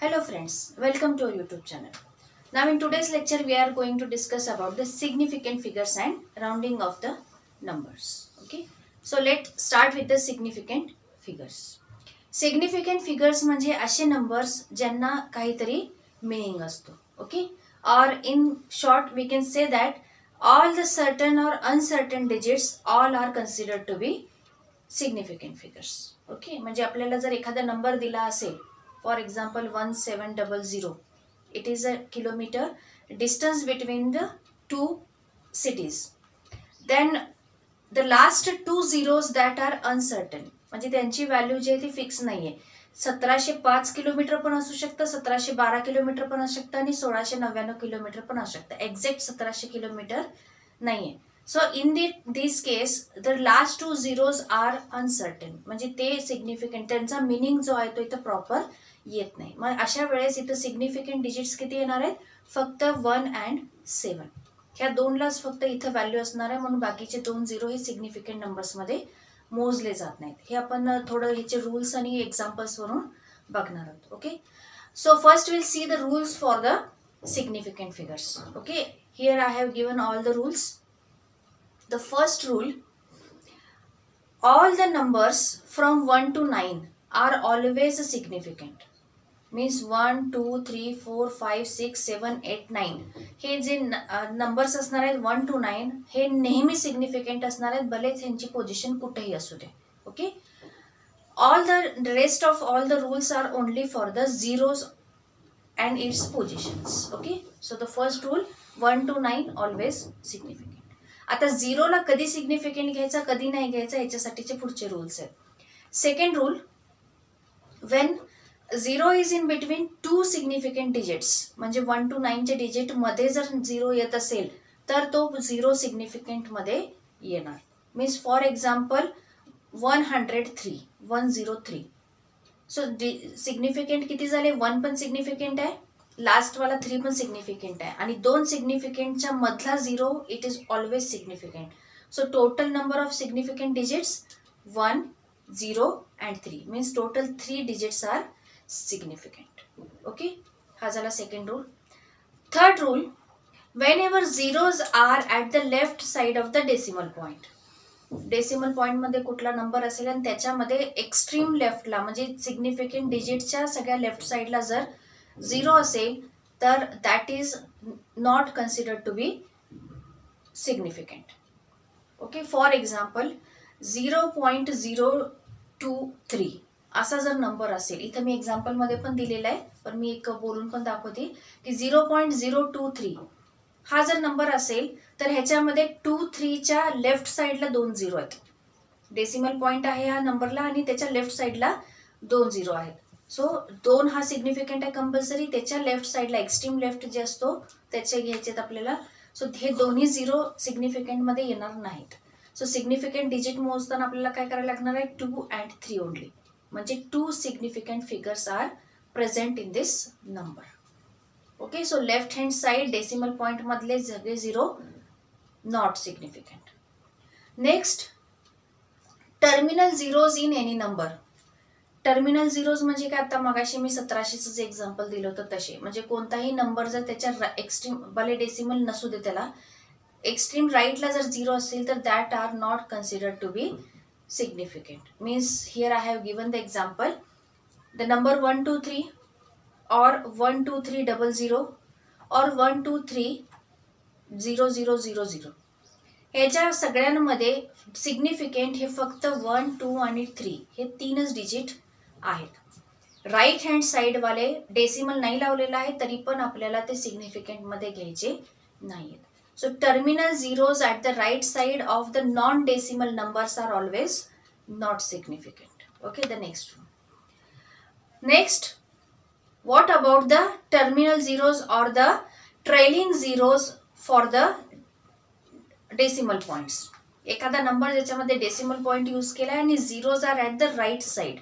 Hello friends, welcome to our YouTube channel. Now in today's lecture we are going to discuss about the significant figures and rounding of the numbers. Okay. So let's start with the significant figures. Significant figures म्हणजे असे numbers ज्यांना काहीतरी meaning असतो. Okay. Or in short we can say that all the certain or uncertain digits all are considered to be significant figures. Okay. म्हणजे आपल्याला जर एखादा number दिला असेल, for example 1700, it is a kilometer distance between the two cities. Then the last two zeros that are uncertain, म्हणजे त्यांची value जी आहे ती फिक्स नाहीये. 1705 किलोमीटर पण असू शकतं, 1712 किलोमीटर पण असू शकतं आणि 1699 किलोमीटर पण असू शकतं. एक्झॅक्ट 1700 किलोमीटर नाहीये. So in this case the last two zeros are uncertain, म्हणजे ते सिग्निफिकंट, त्यांचा मिनिंग जो आहे तो इथं प्रॉपर येत नाही. मग अशा वेळेस इथं सिग्निफिकंट डिजिट्स किती येणार आहेत? फक्त 1 and 7. ह्या दोनलाच फक्त इथं व्हॅल्यू असणार आहे, म्हणून बाकीचे 2 झिरो हे सिग्निफिकंट नंबर्समध्ये मोजले जात नाहीत. हे आपण थोडं ह्याचे रूल्स आणि एक्झाम्पल्स वरून बघणार आहोत. Okay. So first will see the rules for the significant figures. Okay. Here I have given all the rules. The first rule, all the numbers from 1 to 9 are always significant. Means 1, 2, 3, 4, 5, 6, 7, 8, 9 हे जे numbers असणार आहेत 1 to 9 हे नेहमी significant असणार आहेत, भले त्यांची पोझिशन कुठेही असू दे. Okay. All the rest of all the rules are only for the zeros and its positions. Okay. So the first rule 1 to 9 always significant. आता झिरोला कधी सिग्निफिकंट घ्यायचा कधी नाही घ्यायचा याच्यासाठीचे पुढचे रूल्स आहेत. Second rule, Wien zero is in between two significant digits, म्हणजे 1 to 9 च्या डिजिट मध्ये जर झिरो येत असेल तर तो झिरो सिग्निफिकंट मध्ये येणार. Means for example 103. So significant किती झाले? 1 पण सिग्निफिकंट आहे, लास्ट वाला 3 पण सिग्निफिकंट आहे, आणि 2 सिग्निफिकंटच्या मधला 0 it is always significant. So total number of significant digits 1, 0 and 3 means total 3 digits are significant. Okay. हा झाला second rule. Third rule, whenever zeros are at the left side of the decimal point. Decimal point मध्ये कुठला number असेल आणि त्याच्यामध्ये extreme लेफ्टला म्हणजे significant डिजिटच्या सगळ्या left साइडला जर झिरो असेल तर that is not considered to be significant. Okay. For example 0.023 असा जर नंबर असेल, इथं मी एक्झाम्पलमध्ये पण दिलेला आहे पण मी एक बोलून पण दाखवते की 0.023 हा जर नंबर असेल तर ह्याच्यामध्ये 2-3च्या लेफ्ट साइडला 2 झिरो आहेत. डेसिमल पॉइंट आहे ह्या नंबरला आणि त्याच्या लेफ्ट साइडला 2 झिरो आहेत. सो 2 हा सिग्निफिकंट आहे कंपल्सरी, त्याच्या लेफ्ट साइडला एक्स्ट्रीम लेफ्ट जे असतो त्याचे घ्यायचेत आपल्याला. सो हे दोन्ही झिरो सिग्निफिकंट मध्ये येणार नाहीत. सो सिग्निफिकंट डिजिट मोजताना आपल्याला काय करायला लागणार आहे? 2 and 3 ओनली, म्हणजे 2 significant figures are present in this number. Okay. So left hand side decimal point मधले सगळे zero not significant. Next, terminal zeros in any number. Terminal zeros म्हणजे काय? आता मगाशी मी 1700च एक्झाम्पल दिलं होतं तसे, म्हणजे कोणताही नंबर जर त्याच्या एक्स्ट्रीम भले डेसिमल नसू दे त्याला एक्स्ट्रीम राईटला जर झिरो असेल तर that are not considered to be significant. Means here I have given the example, the number 123 or 12300 or 1230000 ह्याच्या सगळ्यांमध्ये सिग्निफिकंट हे फक्त 1, 2 आणि 3 हे 3च डिजिट आहेत. राईट हँड साइड वाले डेसिमल नाही लावलेला आहे तरी पण आपल्याला ते सिग्निफिकंट मध्ये घ्यायचे नाहीत. So terminal zeros at the right side of the non decimal numbers are always not significant. Okay. The next rule. Next, what about the terminal zeros or the trailing zeros for the decimal points? एखादा number ज्याच्यामध्ये decimal point use केला आणि zeros are at the right side,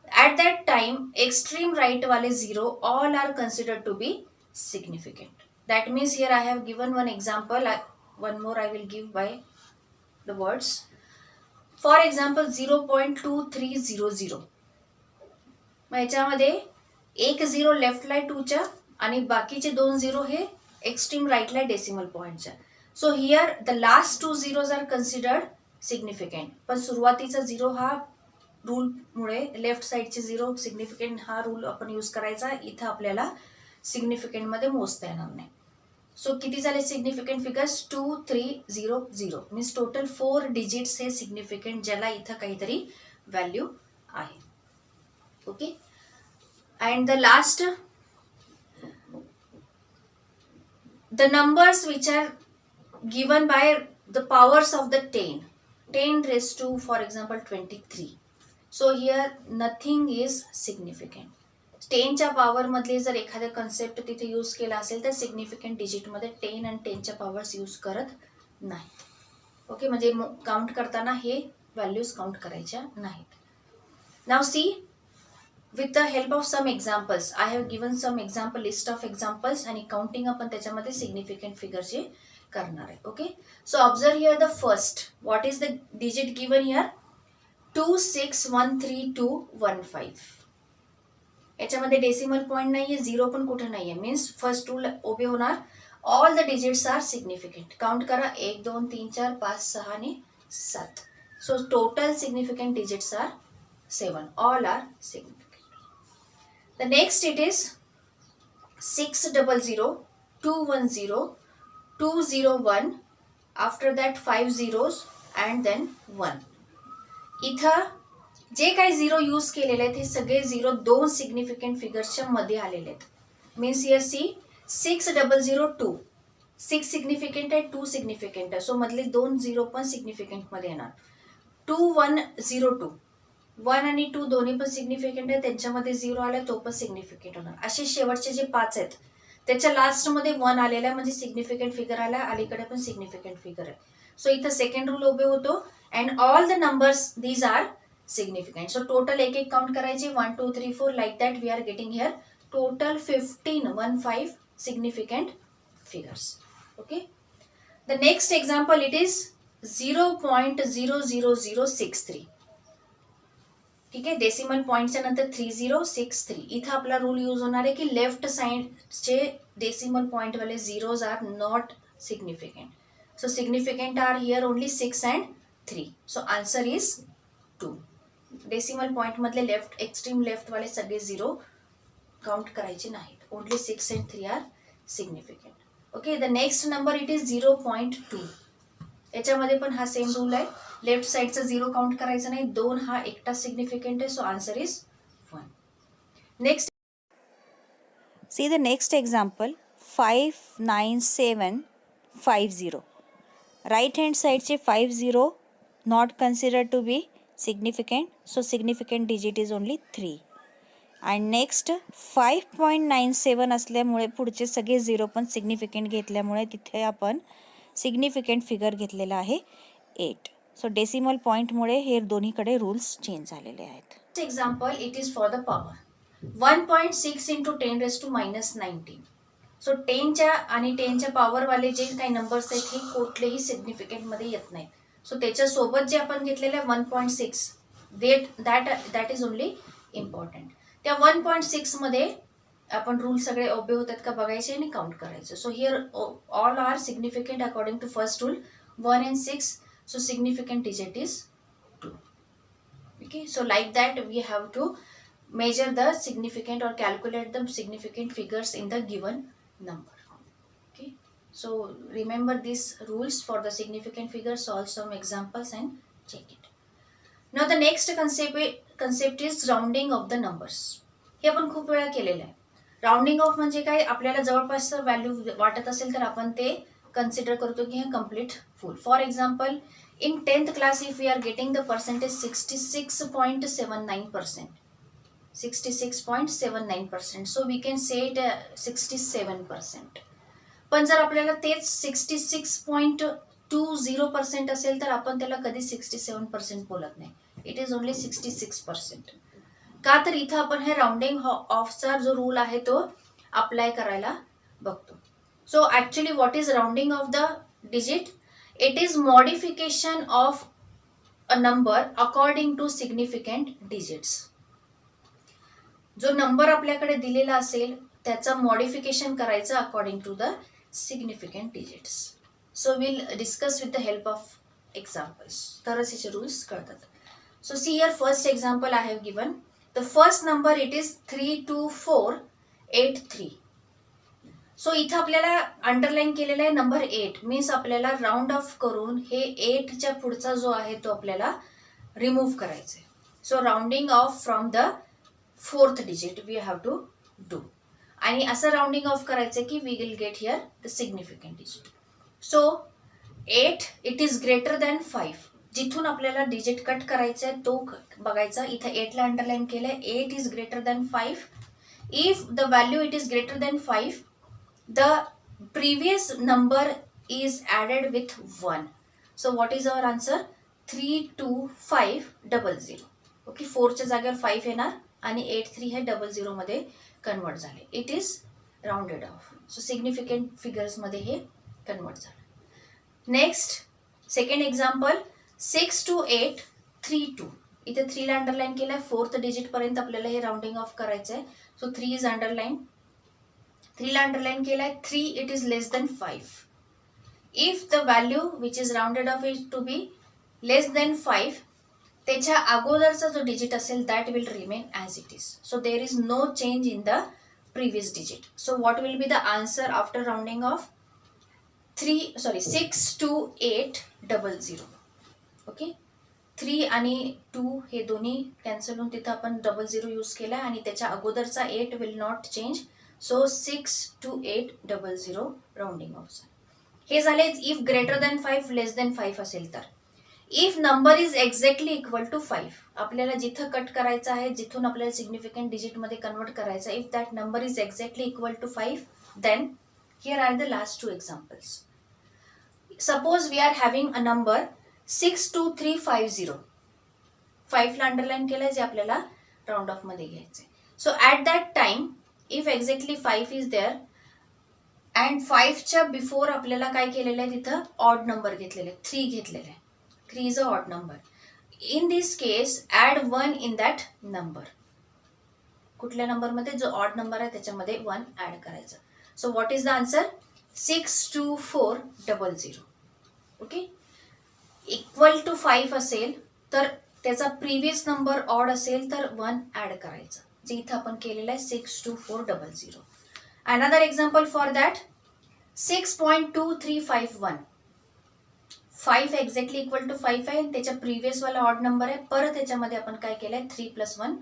at that time extreme right वाले zero all are considered to be significant. That means here I have given one example, one more I will give by the words. For example 0.2300, मग याच्यामध्ये एक 0 लेफ्टला आहे 2च्या आणि बाकीचे 2 0 हे extreme राईटला आहे decimal पॉईंटच्या. So here the last 2 zeros are considered significant. पण सुरुवातीचा 0 हा रूलमुळे लेफ्ट साईडचे 0 सिग्निफिकंट हा रूल आपण यूज करायचा. इथं आपल्याला सिग्निफिकंटमध्ये मोजता येणार नाही. सो किती झाले significant figures? 2 3 0 0 means total 4 digits हे सिग्निफिकंट ज्याला इथं काहीतरी व्हॅल्यू आहे. Okay. And the last the numbers which are given by the powers of the 10 raised to, for example, 23. So here nothing is significant. 10च्या power मधले जर एखादा concept तिथे यूज केला असेल तर सिग्निफिकंट डिजिट मध्ये 10 आणि 10च्या पॉवर्स यूज करत नाही. ओके, म्हणजे काउंट करताना हे व्हॅल्यूज काउंट करायच्या नाहीत. नाव C, with the help of some examples, I have given some example list of examples आणि काउंटिंग आपण त्याच्यामध्ये सिग्निफिकंट फिगरचे करणार आहे. Okay, so observe here the first. What is the digit given here? 2613215. याच्यामध्ये decimal point नाहीये, 0 पण कुठे नाहीये. मीन्स फर्स्ट रूल ओबे होणार. All the digits are significant. Count करा, 1 2 3 4 5 6 आणि 7. So total significant digits are 7. All are significant. The next it is 600 210 201. After that 5 zeros and then 1. इथं जे काही 0 यूज केलेले आहेत हे सगळे 0 2 सिग्निफिकंट फिगर्सच्या मध्ये आलेले आहेत. Means here C 6002. 6 सिग्निफिकंट आहे, 2 सिग्निफिकंट आहे. सो मधले 2 0 पण सिग्निफिकंट मध्ये येणार. 2102. 1 आणि 2 दोन्ही पण सिग्निफिकंट आहे, त्यांच्यामध्ये 0 आला तो पण सिग्निफिकंट होणार. असे शेवटचे जे 5 आहेत त्याच्या लास्टमध्ये 1 आलेला आहे म्हणजे सिग्निफिकंट फिगर आला, अलीकडे पण सिग्निफिकंट फिगर आहे. सो इथं सेकंड रूल उभे होतो. And all the numbers these are significant. So total एक एक काउंट करायचे 1 2 3 4 like that we are getting here total 15 significant figures. Okay. The next example it is 0.00063. ठीक आहे, डेसिमल पॉईंटच्या नंतर 3063. इथं आपला रूल यूज होणार आहे की लेफ्ट साइडचे डेसिमल पॉईंटवाले zeros are not significant. So significant are here only 6 and 3. So answer is 2. Decimal पॉईंटमधले लेफ्ट एक्स्ट्रीम लेफ्टवाले सगळे 0 काउंट करायचे नाहीत. Only 6 and 3 are significant. Okay. The next number it is 0.2. याच्यामध्ये पण हा सेम रूल आहे. लेफ्ट साइडचा 0 काउंट करायचा नाही, 2 हा एकटा सिग्निफिकंट आहे. So answer is 1. Next see the next example 59750. Right hand साईडचे 50 not consider to be significant. So significant digit is only 3. And next 5.97 असल्यामुळे पुढचे सगळे 0 पण सिग्निफिकंट घेतल्यामुळे तिथे आपण सिग्निफिकंट फिगर घेतलेला आहे 8. सो डेसिमल पॉईंटमुळे हे दोन्हीकडे रूल्स चेंज झालेले आहेत. Example it is for the power 1.6 into 10 raised to -19. So 10च्या आणि 10च्या पॉवरवाले जे काही नंबर्स आहेत हे कुठलेही सिग्निफिकंटमध्ये येत नाहीत. सो त्याच्यासोबत जे आपण घेतलेलं आहे 1.6 दॅट इज ओनली इम्पॉर्टंट. त्या 1.6 मध्ये आपण रूल सगळे ओबे होतात का बघायचे आणि काउंट करायचं. So here all are significant according to first rule 1 and 6. So significant digit is 2. Okay, so like that we have to measure the significant or calculate the significant figures in the given number. Okay, so remember these rules for the significant figures, solve some examples and check it. Now the next concept is rounding of the numbers. हे आपण खूप वेळा केलेलं आहे. Rounding off म्हणजे काय, आपल्याला जवळपास व्हॅल्यू वाटत असेल तर आपण ते कन्सिडर करतो की हे complete full. For example in 10th class if we are getting the percentage 66.79%, 66.79%, so we can say it 67%. पण जर आपल्याला तेच 66.20% असेल तर आपण त्याला कधी 67% बोलत नाही. It is only 66%. का तर इथं आपण हे राउंडिंग ऑफचा जो रूल आहे तो अप्लाय करायला बघतो. So actually what is rounding off the digit? It is modification of a number according to significant digits. जो नंबर आपल्याकडे दिलेला असेल त्याचं मॉडिफिकेशन करायचं according to the significant digits. So will discuss with the help of examples. तरच याचे rules कळतात. So see here first example I have given. The first number it is 32483. सो इथं आपल्याला अंडरलाईन केलेला आहे नंबर 8. मीन्स आपल्याला राऊंड ऑफ करून हे 8च्या पुढचा जो आहे तो आपल्याला रिमूव्ह करायचा आहे. So rounding off from the 4th digit we have to do. आणि असं राऊंडिंग ऑफ करायचं की we will get here the significant digit. So 8 it is greater than 5. जिथून आपल्याला डिजिट कट करायचा आहे तो बघायचा. इथं 8ला अंडरलाईन केलंय. 8 is greater than 5. If the value it is greater than 5 the previous number is added with 1. So what is our answer? 32500. Okay, 4च्या जागेवर 5 येणार आणि 83 हे 00 मध्ये कन्वर्ट झाले. It is rounded of. So significant figures मध्ये हे convert झालं. Next second example 62832. इथे 3ला अंडरलाईन केलंय. 4th डिजिट पर्यंत आपल्याला हे राऊंडिंग ऑफ करायचं आहे. So 3 is underline. 3ला अंडरलाईन केलाय. 3 it is less then 5. If the value which is rounded off is to be less then 5, त्याच्या अगोदरचा जो डिजिट असेल that will remain as it is. So there is no change in the previous digit. So what will be the answer after rounding off 62800. Okay, 3 आणि 2 हे दोन्ही cancel होऊन तिथं आपण 00 यूज केला आणि त्याच्या अगोदरचा 8 will not change. So 62800 rounding off. हे झाले if greater than 5 less than 5 असेल तर. If number is exactly equal to 5, आपल्याला जिथं कट करायचं आहे, जिथून आपल्याला सिग्निफिकंट डिजिटमध्ये कन्वर्ट करायचं आहे, if that number is exactly equal to 5 then here are the last 2 examples. Suppose we are having a number 62350. 5ला अंडरलाईन केलंय जे आपल्याला राऊंड ऑफ मध्ये घ्यायचंय. So at that time if exactly 5 is there and 5च्या before आपल्याला काय केलेलं आहे, तिथं ऑड नंबर घेतलेले 3 घेतलेले आहे. 3 is a odd number. In this case add 1 in that number. कुठल्या नंबरमध्ये जो ऑड नंबर आहे त्याच्यामध्ये 1 ॲड करायचं. So what is the answer? 62400. Okay, equal to 5 असेल तर त्याचा प्रिव्हियस नंबर ऑड असेल तर 1 ॲड करायचं, जे इथं आपण केलेलं आहे 62400. Another example for that 6.2351. 5 exactly equal to 5 आहे, त्याच्या प्रिव्हियस वाला ऑड नंबर आहे. परत त्याच्यामध्ये आपण काय केलंय 3 + 1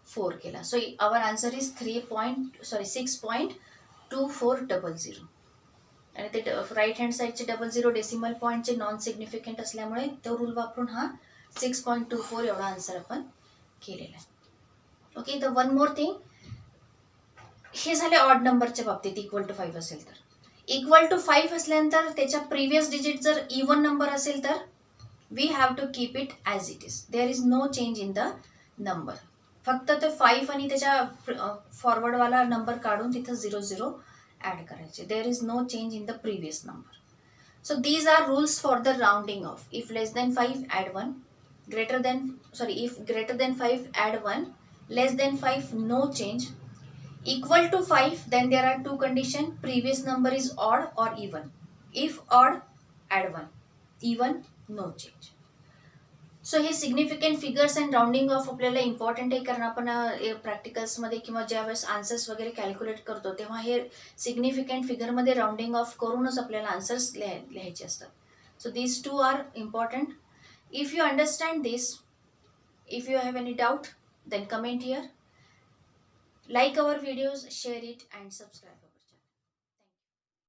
4 केला. So our answer is 6.2400. आणि ते राईट हँड साईडचे 00 डेसिमल पॉईंटचे नॉन सिग्निफिकंट असल्यामुळे तो रूल वापरून हा 6.24 एवढा आन्सर आपण केलेला आहे. Okay, the one more thing, हे झाले ऑड नंबरच्या बाबतीत इक्वल टू 5 असेल तर. इक्वल टू 5 असल्यानंतर त्याच्या प्रिव्हियस डिजिट जर इवन नंबर असेल तर we have to keep it as it is. There is no change in the number. फक्त ते 5 आणि त्याच्या फॉरवर्डवाला नंबर काढून तिथं 00 ॲड करायचे. There is no change in the previous number. So these are rules for the rounding off. If less then 5 add 1, if greater than 5 add 1, less than 5 no change, equal to 5 then there are 2 condition. Previous number is odd or even. If odd add 1, even no change. So हे significant figures and rounding of आपल्याला important आहे, कारण आपण प्रॅक्टिकल्समध्ये किंवा ज्यावेळेस answers वगैरे calculate करतो तेव्हा हे सिग्निफिकंट फिगरमध्ये राऊंडिंग ऑफ करूनच आपल्याला आन्सर्स लिहायचे असतात. So these 2 are important. If you understand this, if you have any doubt, then comment here. Like our videos, share it and subscribe.